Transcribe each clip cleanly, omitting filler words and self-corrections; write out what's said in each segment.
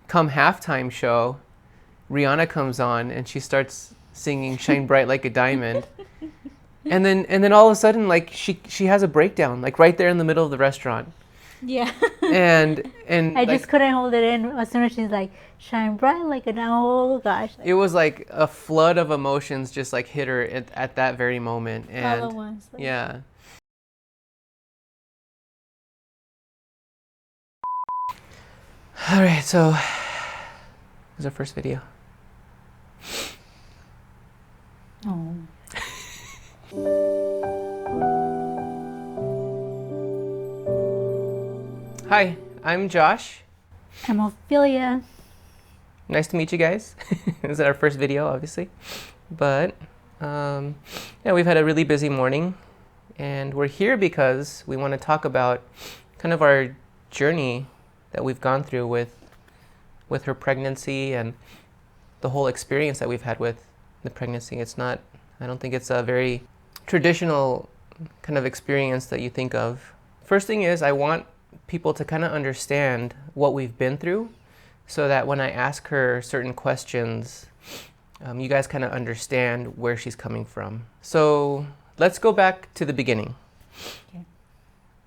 come halftime show, Rihanna comes on and she starts singing "Shine Bright Like a Diamond," and then all of a sudden, like she has a breakdown, like right there in the middle of the restaurant. Yeah. And I like, just couldn't hold it in as soon as she's like, shine bright like a diamond. Oh gosh. it was like a flood of emotions just like hit her at that very moment. And all at once. Like, yeah. All right, so this is our first video. oh. Hi, I'm Josh. I'm Ofelia. Nice to meet you guys. This is our first video, obviously. But yeah, we've had a really busy morning, and we're here because we want to talk about kind of our journey that we've gone through with her pregnancy and the whole experience that we've had with the pregnancy. I don't think it's a very traditional kind of experience that you think of. First thing is, I want people to kind of understand what we've been through, so that when I ask her certain questions, you guys kind of understand where she's coming from. So let's go back to the beginning. Okay.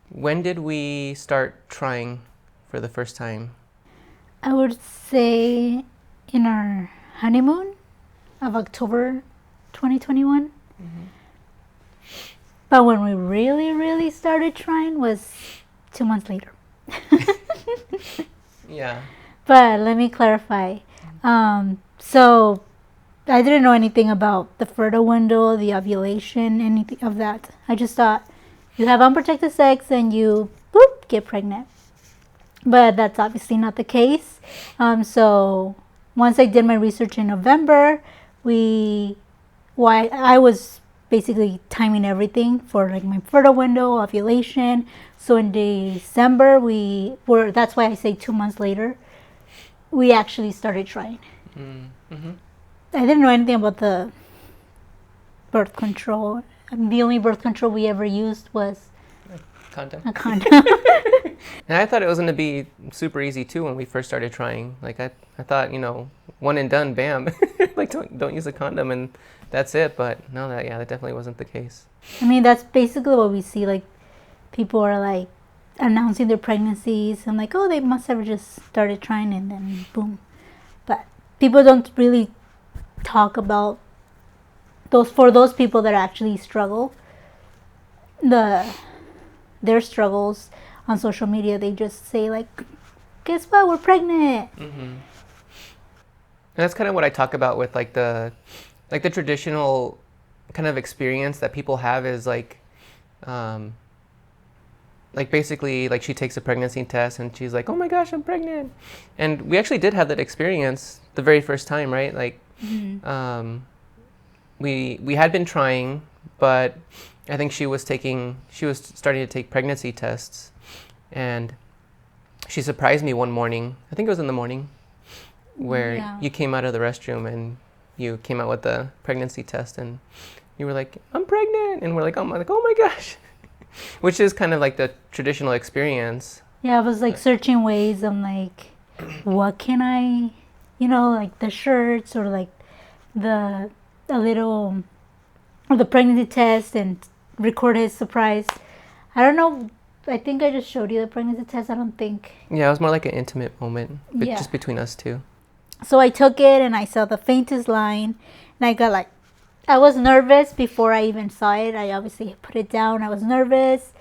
When did we start trying for the first time? I would say in our honeymoon of October 2021. Mm-hmm. But when we really started trying was 2 months later. Yeah. But let me clarify. So I didn't know anything about the fertile window, the ovulation, anything of that. I just thought you have unprotected sex and you get pregnant. But that's obviously not the case. So once I did my research in November, I was basically timing everything for like my fertile window, ovulation. So in December, that's why I say 2 months later, we actually started trying. Mm-hmm. I didn't know anything about the birth control. The only birth control we ever used was Condom. a condom. And I thought it was going to be super easy too when we first started trying. Like I thought, one and done, bam. Like don't use a condom and that's it. But no, that definitely wasn't the case. I mean, that's basically what we see. Like, people are like announcing their pregnancies. I'm like, oh, they must have just started trying and then boom. But people don't really talk about those people that actually struggle. Their struggles on social media, they just say like, guess what, we're pregnant. Mm-hmm. And that's kind of what I talk about with like the traditional kind of experience that people have is like basically like she takes a pregnancy test and she's like, oh my gosh, I'm pregnant. And we actually did have that experience the very first time, right? Like Mm-hmm. we had been trying, but I think she was starting to take pregnancy tests, and she surprised me one morning. I think it was in the morning, where you came out of the restroom and you came out with the pregnancy test, and you were like, I'm pregnant, and we're like, oh my gosh, which is kind of like the traditional experience. Yeah, I was like searching ways. I'm like, what can I, like the shirts or like the pregnancy test and record his surprise. I don't know. I think I just showed you the pregnancy test. I don't think. Yeah, it was more like an intimate moment, just between us two. So I took it and I saw the faintest line, and I was nervous before I even saw it. I obviously put it down. I was nervous.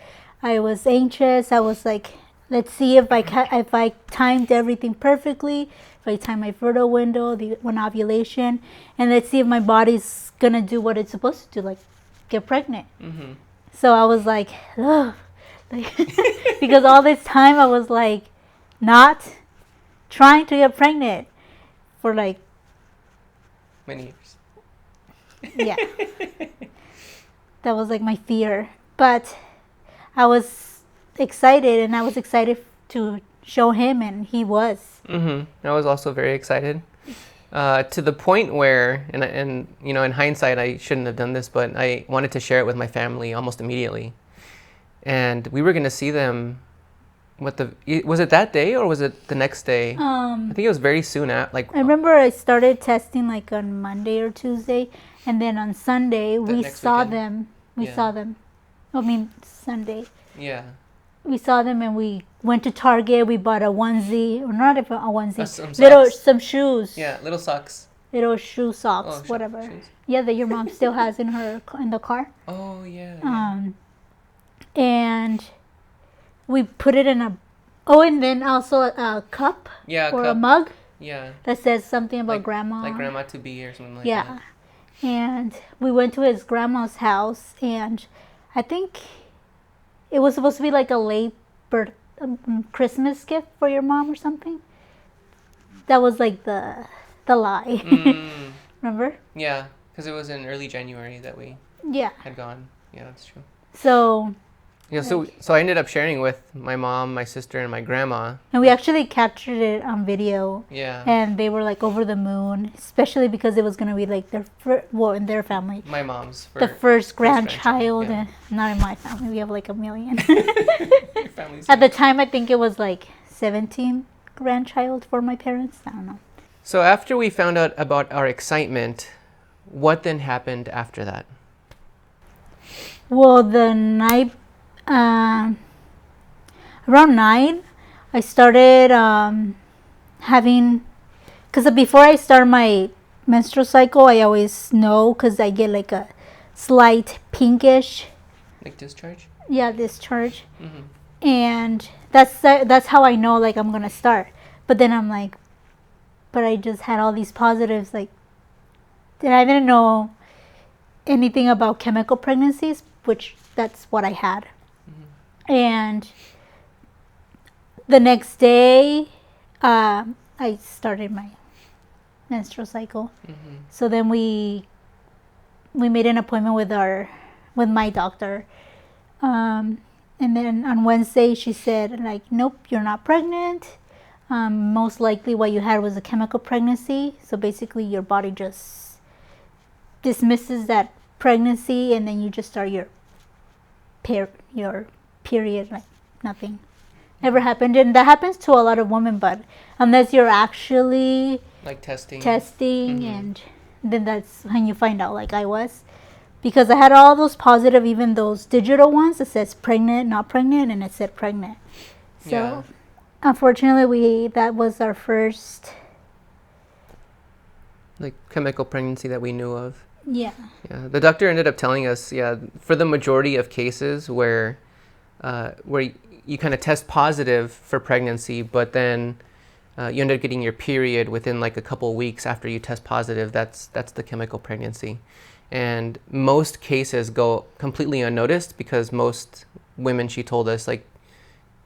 I was anxious. I was like, let's see if I timed everything perfectly. If I time my fertile window, the one ovulation, and let's see if my body's gonna do what it's supposed to do, like get pregnant. Mm-hmm. So I was like, ugh. Because all this time I was like not trying to get pregnant for like many years. Yeah. That was like my fear. But I was excited, and I was excited to show him, and he was. Mm-hmm. I was also very excited. To the point where, and in hindsight, I shouldn't have done this, but I wanted to share it with my family almost immediately. And we were going to see them Was it that day or was it the next day? I think it was very soon at like. I remember I started testing like on Monday or Tuesday, and then on Sunday we saw weekend. them. We saw them. I mean Sunday. Yeah. We saw them and we went to Target. We bought a onesie, or not even a onesie, some shoes. Yeah, little socks. Little shoe socks, whatever. Shoes. Yeah, that your mom still has in the car. Oh yeah. And we put it in and then also a cup a mug. Yeah. That says something about grandma. Like grandma to be or something like that. Yeah. And we went to his grandma's house, and I think it was supposed to be like a late Christmas gift for your mom or something. That was like the lie. Remember? Yeah, because it was in early January that we had gone. Yeah, that's true. So I ended up sharing with my mom, my sister, and my grandma. And we actually captured it on video. Yeah. And they were like over the moon, especially because it was going to be like in their family. My mom's. The first grandchild. Yeah. Not in my family. We have like 1 million. Your family's At the time, I think it was like 17 grandchild for my parents. I don't know. So after we found out about our excitement, what then happened after that? Well, the night, around 9, I started having, because before I start my menstrual cycle, I always know, because I get like a slight pinkish. Like discharge? Yeah, discharge. Mm-hmm. And that's how I know like I'm going to start. But then I'm like, but I just had all these positives, like, and I didn't know anything about chemical pregnancies, which that's what I had. Mm-hmm. And the next day, I started my menstrual cycle. Mm-hmm. So then we made an appointment with my doctor. And then on Wednesday, she said, like, nope, you're not pregnant. Most likely what you had was a chemical pregnancy. So basically your body just dismisses that pregnancy, and then you just start your period like nothing ever happened. And that happens to a lot of women, but unless you're actually like testing mm-hmm. And then that's when you find out, like I was, because I had all those positive, even those digital ones that says pregnant, not pregnant, and it said pregnant. So unfortunately, that was our first like chemical pregnancy that we knew of. Yeah. Yeah. The doctor ended up telling us, for the majority of cases where you kind of test positive for pregnancy, but then you end up getting your period within like a couple of weeks after you test positive, that's the chemical pregnancy. And most cases go completely unnoticed because most women, she told us, like,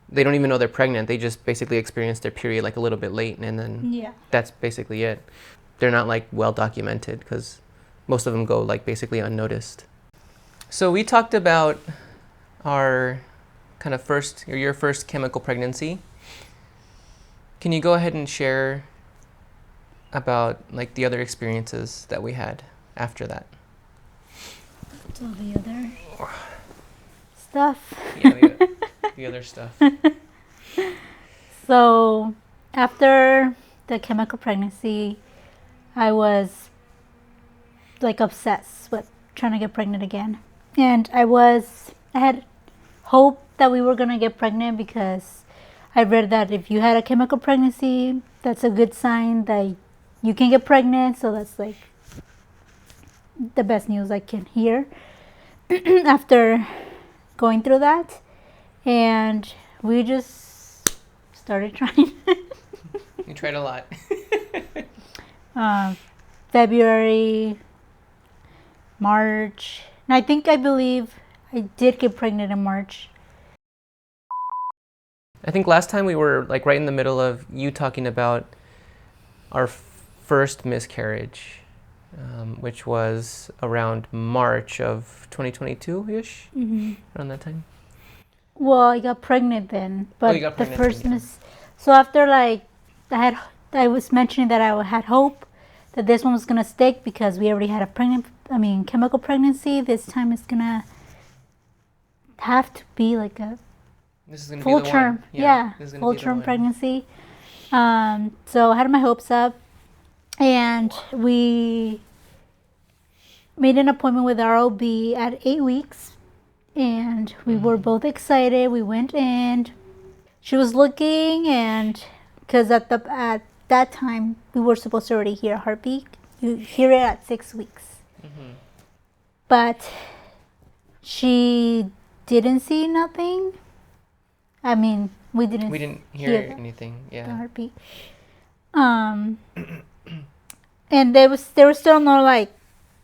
they don't even know they're pregnant. They just basically experience their period like a little bit late, and then that's basically it. They're not like well documented because most of them go like basically unnoticed. So we talked about our kind of your first chemical pregnancy. Can you go ahead and share about like the other experiences that we had after that? So the other stuff. Yeah, the other stuff. So after the chemical pregnancy, I was like obsessed with trying to get pregnant again. And I had hope that we were going to get pregnant because I read that if you had a chemical pregnancy, that's a good sign that you can get pregnant. So that's like the best news I can hear after going through that. And we just started trying. You tried a lot. February, March, and I believe I did get pregnant in March. I think last time we were like right in the middle of you talking about our first miscarriage, which was around March of 2022-ish, around that time. Well, I got pregnant then, but you got pregnant the first so after like I was mentioning that I had hope that this one was gonna stick because we already had a chemical pregnancy. This time it's gonna have to be like a This is gonna be full the term. one. Yeah, This is gonna full be the term one. pregnancy. So I had my hopes up, and we made an appointment with our OB at 8 weeks, and we were both excited. We went in. She was looking, and because at that time we were supposed to already hear a heartbeat. You hear it at 6 weeks, but she didn't see nothing. I mean, we didn't hear the anything. the Yeah. heartbeat. And there was still no like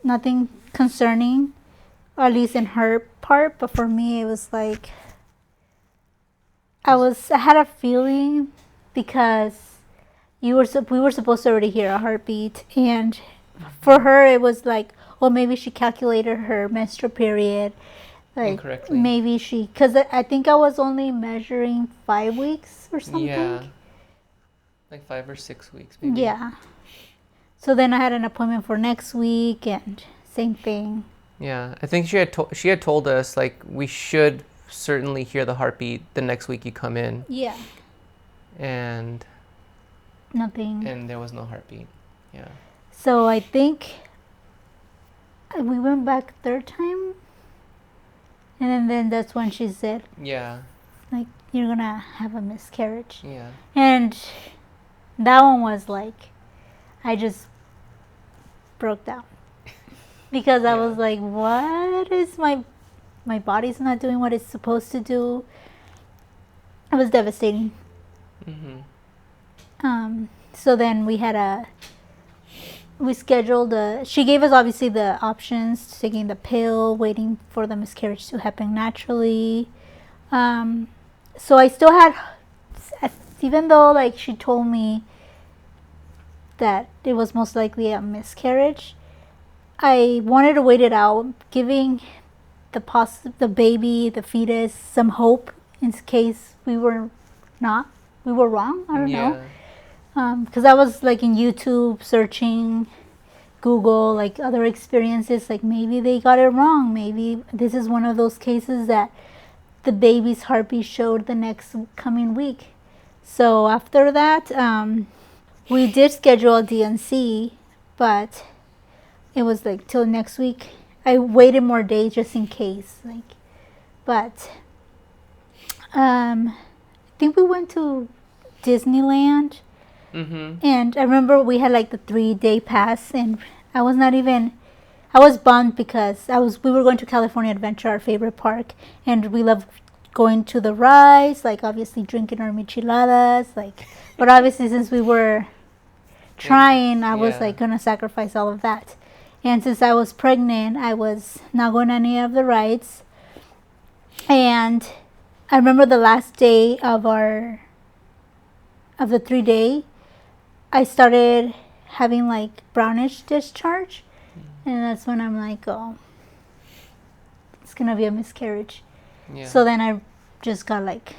nothing concerning, or at least in her part. But for me, it was like I had a feeling because we were supposed to already hear a heartbeat, and for her it was like, well, maybe she calculated her menstrual period like Incorrectly. maybe she, because I think I was only measuring 5 weeks or something. Yeah. Like 5 or 6 weeks, maybe. Yeah. So then I had an appointment for next week, and same thing. Yeah, I think she had told us like we should certainly hear the heartbeat the next week you come in, Yeah. and Nothing. there was no heartbeat. Yeah. So I think we went back third time, and then that's when she said, Yeah. like, you're gonna have a miscarriage. Yeah. And that one was like, I just broke down because I was like, what is my body's not doing what it's supposed to do. It was devastating. So then we scheduled she gave us obviously the options, taking the pill, waiting for the miscarriage to happen naturally. So I still had, even though like she told me that it was most likely a miscarriage, I wanted to wait it out, giving the baby, the fetus, some hope in case we were wrong. I don't know. Because I was like in YouTube searching, Google, like other experiences, like maybe they got it wrong. Maybe this is one of those cases that the baby's heartbeat showed the next coming week. So after that, we did schedule a DNC, but it was like till next week. I waited more days just in case, like, but I think we went to Disneyland. And I remember we had like the 3-day pass, and I was bummed because we were going to California Adventure, our favorite park, and we love going to the rides, like obviously drinking our micheladas, like, but obviously since we were trying, I was like gonna sacrifice all of that. And since I was pregnant, I was not going on any of the rides. And I remember the last day of the 3-day, I started having like brownish discharge, and that's when I'm like, oh, it's gonna be a miscarriage. Yeah. So then I just got like,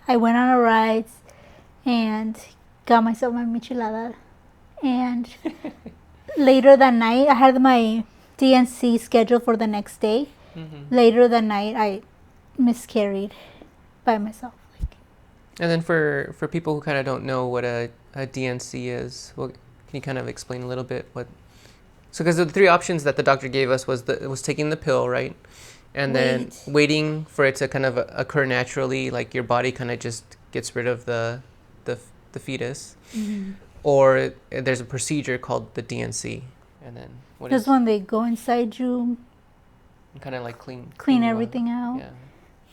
I went on a ride and got myself my michelada, and later that night I had my DNC scheduled for the next day. Later that night I miscarried by myself. And then for people who kind of don't know what a DNC is, well, can you kind of explain a little bit what? So because the 3 options that the doctor gave us was taking the pill, right? And then waiting for it to kind of occur naturally, like your body kind of just gets rid of the fetus. Or there's a procedure called the DNC. And then this one, they go inside you and kind of like clean everything out. Yeah.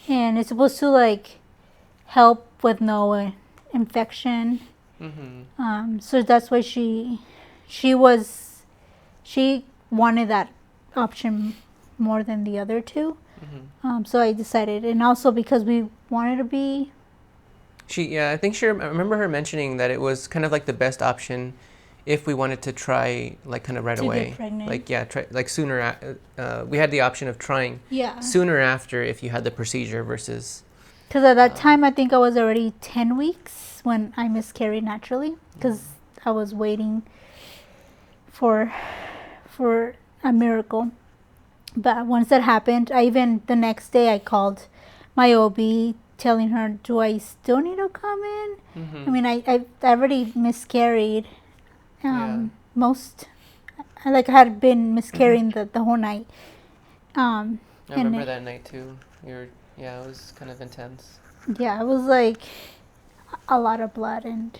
And it's supposed to like help with no infection. So that's why she wanted that option more than the other 2. So I decided, and also because we wanted to be. I remember her mentioning that it was kind of like the best option if we wanted to try like kind of right away. Get pregnant. Like try like sooner. We had the option of trying sooner after if you had the procedure versus. Because at that time I think I was already 10 weeks when I miscarried naturally, because I was waiting for a miracle. But once that happened, the next day I called my OB telling her, do I still need to come in? Mm-hmm. I mean, I already miscarried. I had been miscarrying the whole night. I remember that night too. It was kind of intense. Yeah, it was like a lot of blood, and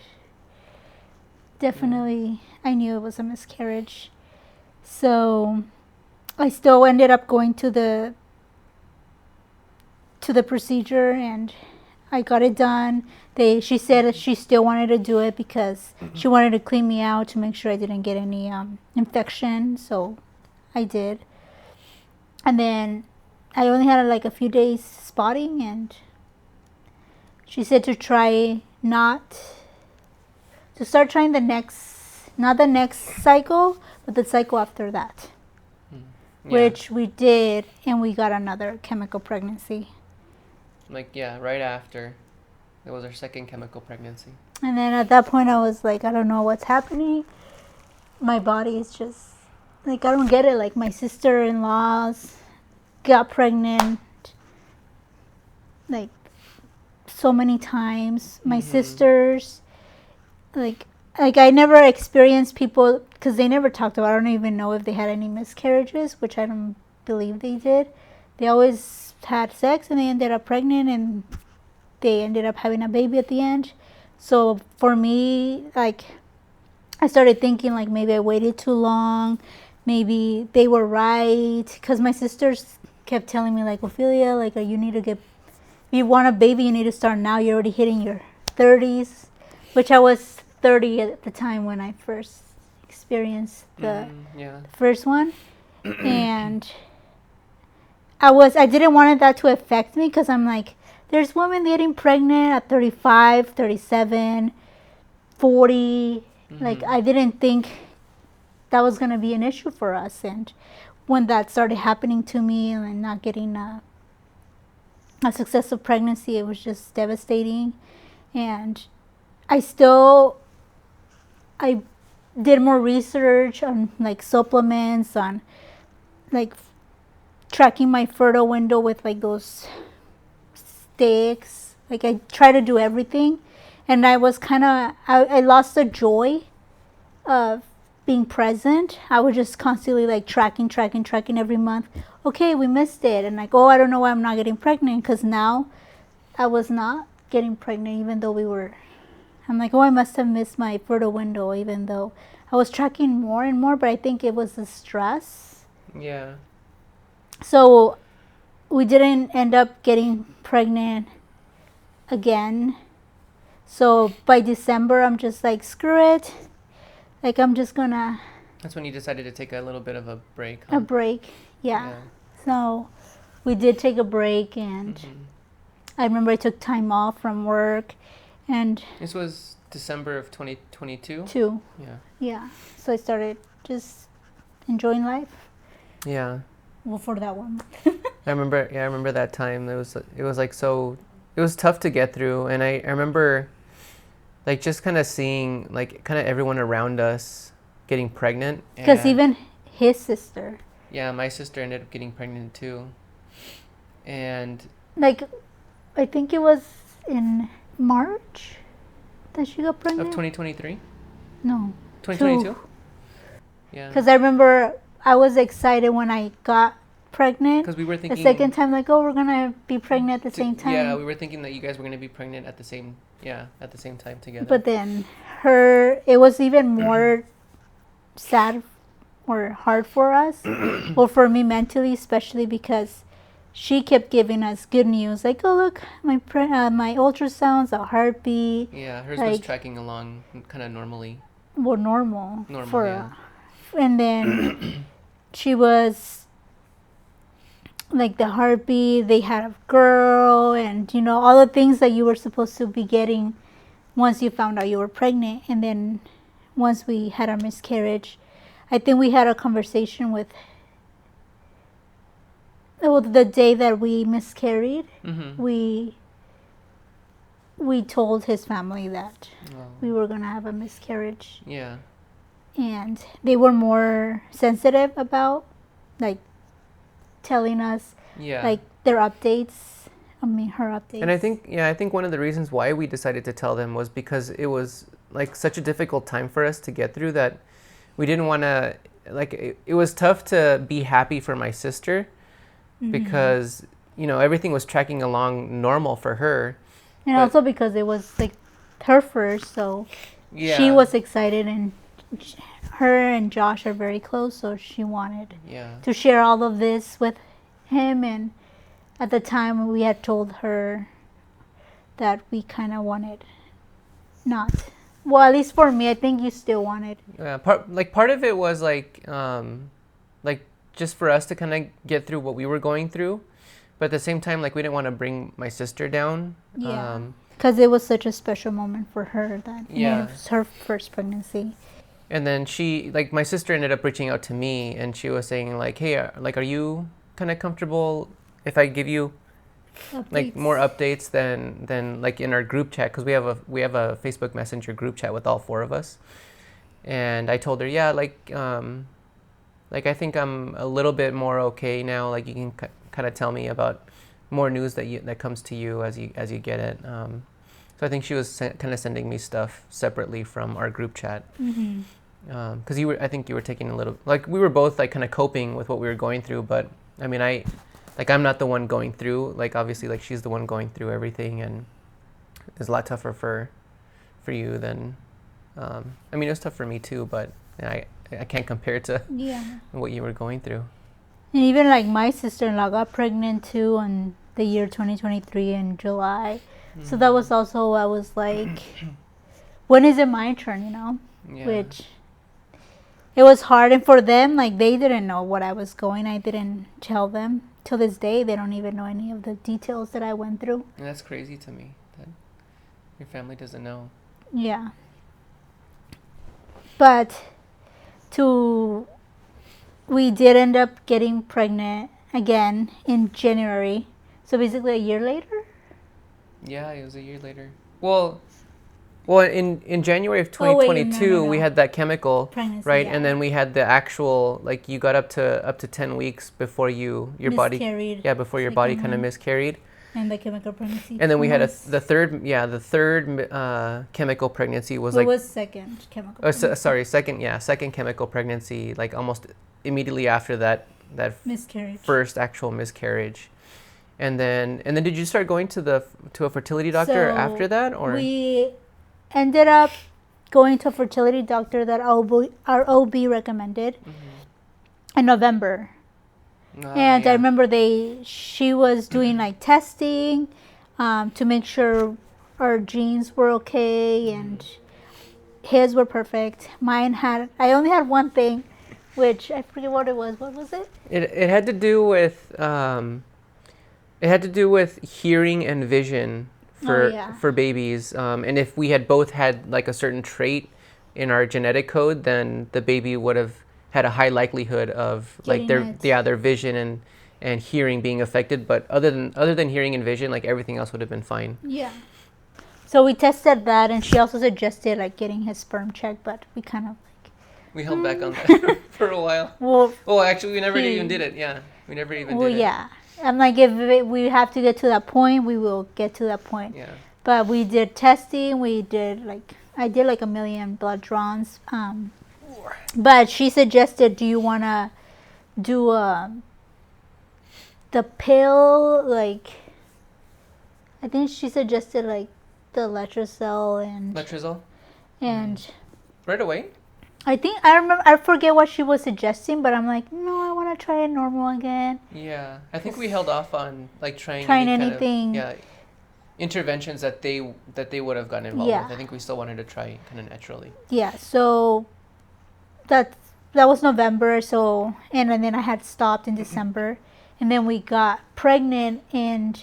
definitely I knew it was a miscarriage. So I still ended up going to the procedure, and I got it done. She said that she still wanted to do it because she wanted to clean me out to make sure I didn't get any infection. So I did. And then I only had like a few days spotting, and she said to start trying not the next cycle, but the cycle after that. Which we did, and we got another chemical pregnancy. Right after. It was our second chemical pregnancy. And then at that point I was like, I don't know what's happening. My body is just, like, I don't get it. Like, my sister-in-laws got pregnant, like, so many times. My sisters, like I never experienced people, because they never talked about, I don't even know if they had any miscarriages, which I don't believe they did. They always had sex and they ended up pregnant, and they ended up having a baby at the end. So for me, like, I started thinking, like, maybe I waited too long. Maybe they were right, because my sisters kept telling me, like, Ofelia, like, you need to get, if you want a baby, you need to start now. You're already hitting your 30s, which I was 30 at the time when I first experienced the first one. And I didn't want that to affect me, because I'm like, there's women getting pregnant at 35, 37, 40. Like, I didn't think that was going to be an issue for us. And when that started happening to me and not getting a successful pregnancy, it was just devastating. And I did more research on, like, supplements, on, like, tracking my fertile window with, like, those sticks. Like, I try to do everything, and I was I lost the joy of being present. I was just constantly, like, tracking every month. Okay, we missed it, and like, oh, I don't know why I'm not getting pregnant, because now I was not getting pregnant, even though I'm like, oh, I must have missed my fertile window, even though I was tracking more and more. But I think it was the stress. Yeah. So we didn't end up getting pregnant again. So by December, I'm just like, screw it. Like, I'm just gonna... That's when you decided to take a little bit of a break, huh? A break, yeah. So we did take a break, and I remember I took time off from work. And this was December of 2022? Yeah. So I started just enjoying life. Yeah. Well, for that one. I remember that time. It was like, so, it was tough to get through. And I remember, like, just kind of seeing, like, kind of everyone around us getting pregnant. Because even his sister. Yeah, my sister ended up getting pregnant too. And, like, I think it was in March that she got pregnant. Of 2023? No. 2022? Yeah. Because I remember I was excited when I got pregnant. Because we were thinking... The second time, like, oh, we're going to be pregnant at the same time. Yeah, we were thinking that you guys were going to be pregnant at the same time together. But then it was even more sad or hard for us. Well, for me mentally, especially because she kept giving us good news. Like, oh, look, my ultrasounds, a heartbeat. Yeah, hers was tracking along kind of normally. Well, normal. Yeah. And then she was, like, the heartbeat, they had a girl, and, you know, all the things that you were supposed to be getting once you found out you were pregnant. And then once we had our miscarriage, I think we had a conversation with, well, the day that we miscarried, we told his family that we were going to have a miscarriage. Yeah. And they were more sensitive about, like, telling us, like, their updates her updates. And I think one of the reasons why we decided to tell them was because it was like such a difficult time for us to get through that we didn't want to, like, it was tough to be happy for my sister because, you know, everything was tracking along normal for her. And also because it was like her first, so Yeah. she was excited, and her and Josh are very close, so she wanted to share all of this with him. And at the time we had told her that we kind of wanted not. Well, at least for me, I think you still wanted. Yeah, part of it was like just for us to kind of get through what we were going through, but at the same time, like, we didn't want to bring my sister down. Yeah. Because it was such a special moment for her that it was her first pregnancy. And then my sister ended up reaching out to me, and she was saying like, hey, like, are you kind of comfortable if I give you like more updates than like in our group chat, because we have a Facebook Messenger group chat with all four of us. And I told her, like I think I'm a little bit more okay now. Like, you can kind of tell me about more news that comes to you as you get it. So I think she was kind of sending me stuff separately from our group chat. Because I think you were taking a little, like, we were both like kind of coping with what we were going through, but I mean, I'm not the one going through, like, obviously, like, she's the one going through everything, and it's a lot tougher for you than, I mean, it was tough for me too, but I can't compare it to what you were going through. And even like my sister-in-law got pregnant too in the year 2023 in July. So that was also, I was like, when is it my turn, you know? Yeah. Which it was hard. And for them, like, they didn't know what I was going. I didn't tell them. Till this day, they don't even know any of the details that I went through. And that's crazy to me that your family doesn't know. Yeah. But we did end up getting pregnant again in January. So basically a year later? Yeah, it was a year later. Well, in January of 2022, we had that chemical pregnancy, right? Yeah. And then we had the actual, like, you got up to 10 weeks before your body before your body kind of miscarried. And the chemical pregnancy. And then we had the third chemical pregnancy was like. It was second chemical pregnancy. Second chemical pregnancy, like almost immediately after that miscarriage. First actual miscarriage. And then did you start going to a fertility doctor after that, or? We ended up going to a fertility doctor that our OB recommended in November. And I remember she was doing like testing to make sure our genes were okay, and his were perfect. I only had one thing, which I forget what it was. What was it? It had to do with hearing and vision for babies. And if we had both had like a certain trait in our genetic code, then the baby would have had a high likelihood of like their vision and hearing being affected. But other than hearing and vision, like, everything else would have been fine. Yeah. So we tested that, and she also suggested like getting his sperm checked, but we kind of we held back on that for a while. Well, actually, we never even did it. Yeah, we never even did it. Well, yeah. I'm like, if we have to get to that point, we will get to that point. Yeah. But we did testing. I did like 1 million blood draws. But she suggested, do you want to do the pill? Like, I think she suggested like the letrozole and right away. I forget what she was suggesting, but I'm like, no, I want to try it normal again. Yeah, I think we held off on like trying anything. Interventions that they would have gotten involved with. I think we still wanted to try kind of naturally. Yeah, so that was November. So and then I had stopped in December, and then we got pregnant in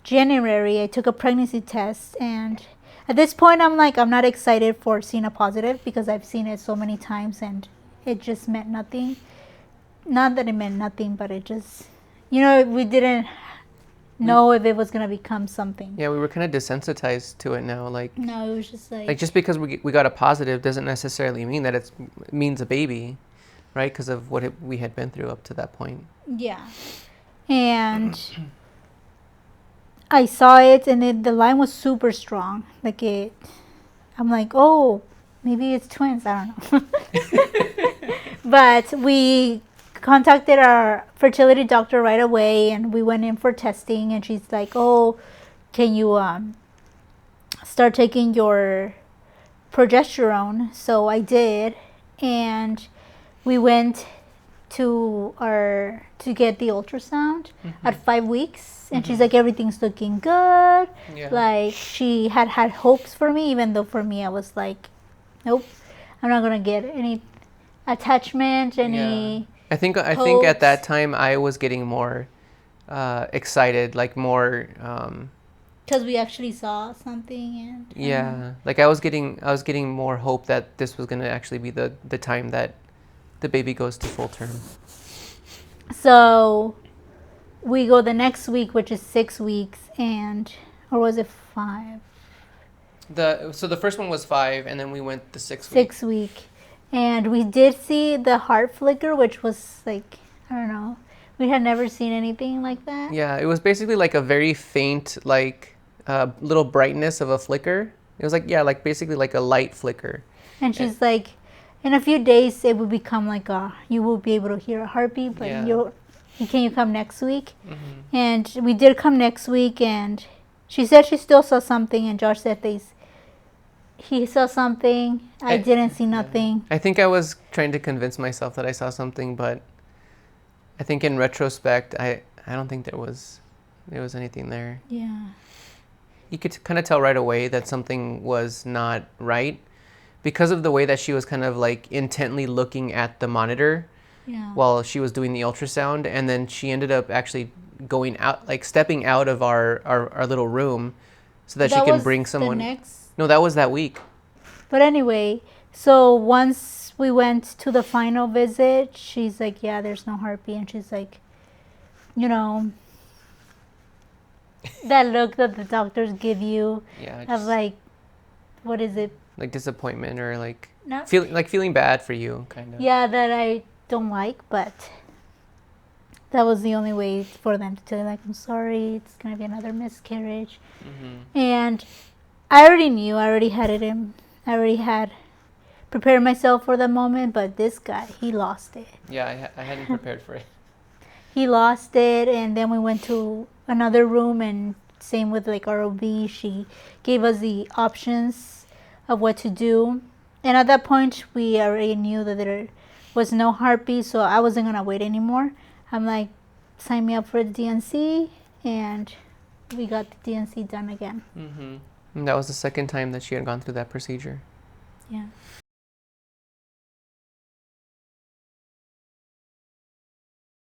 January. I took a pregnancy test, and at this point, I'm like, I'm not excited for seeing a positive because I've seen it so many times and it just meant nothing. Not that it meant nothing, but it just, we didn't know if it was going to become something. Yeah, we were kind of desensitized to it now. Like, no, it was just like just because we got a positive doesn't necessarily mean that it means a baby, right? Because of what we had been through up to that point. Yeah. And I saw it, and the line was super strong. Like I'm like, oh, maybe it's twins. I don't know. But we contacted our fertility doctor right away, and we went in for testing. And she's like, oh, can you start taking your progesterone? So I did, and we went to get the ultrasound at 5 weeks, and she's like, everything's looking good. Yeah. Like, she had hopes for me, even though for me I was like, nope, I'm not gonna get any attachment, any I think at that time I was getting more excited, like more because we actually saw something. And yeah, like I was getting more hope that this was gonna actually be the time that the baby goes to full term. So we go the next week, which is 6 weeks, or was it 5? So the first one was 5, and then we went the 6 week. 6 week, and we did see the heart flicker, which was like, I don't know, we had never seen anything like that. Yeah, it was basically like a very faint, like little brightness of a flicker. It was like, yeah, like basically like a light flicker. And she's like, in a few days it will become like you will be able to hear a heartbeat, but can you come next week? And we did come next week, and she said she still saw something, and Josh said he saw something. I didn't see nothing. I think I was trying to convince myself that I saw something, but I think in retrospect, I don't think there was anything there. Yeah. You could kind of tell right away that something was not right because of the way that she was kind of like intently looking at the monitor while she was doing the ultrasound, and then she ended up actually going out, like stepping out of our little room so that she can bring someone. No, that was that week. But anyway, so once we went to the final visit, she's like, yeah, there's no heartbeat. And she's like, that look that the doctors give you of like, what is it? Like disappointment, or like feeling bad for you, kind of. Yeah, that I don't like, but that was the only way for them to tell you, like, I'm sorry, it's going to be another miscarriage. And I already knew, I already had prepared myself for the moment, but this guy, he lost it. Yeah, I hadn't prepared for it. He lost it, and then we went to another room, and same with like our OB. She gave us the options of what to do, and at that point we already knew that there was no heartbeat, so I wasn't gonna wait anymore. I'm like, sign me up for the DNC, and we got the DNC done again. And that was the second time that she had gone through that procedure. Yeah.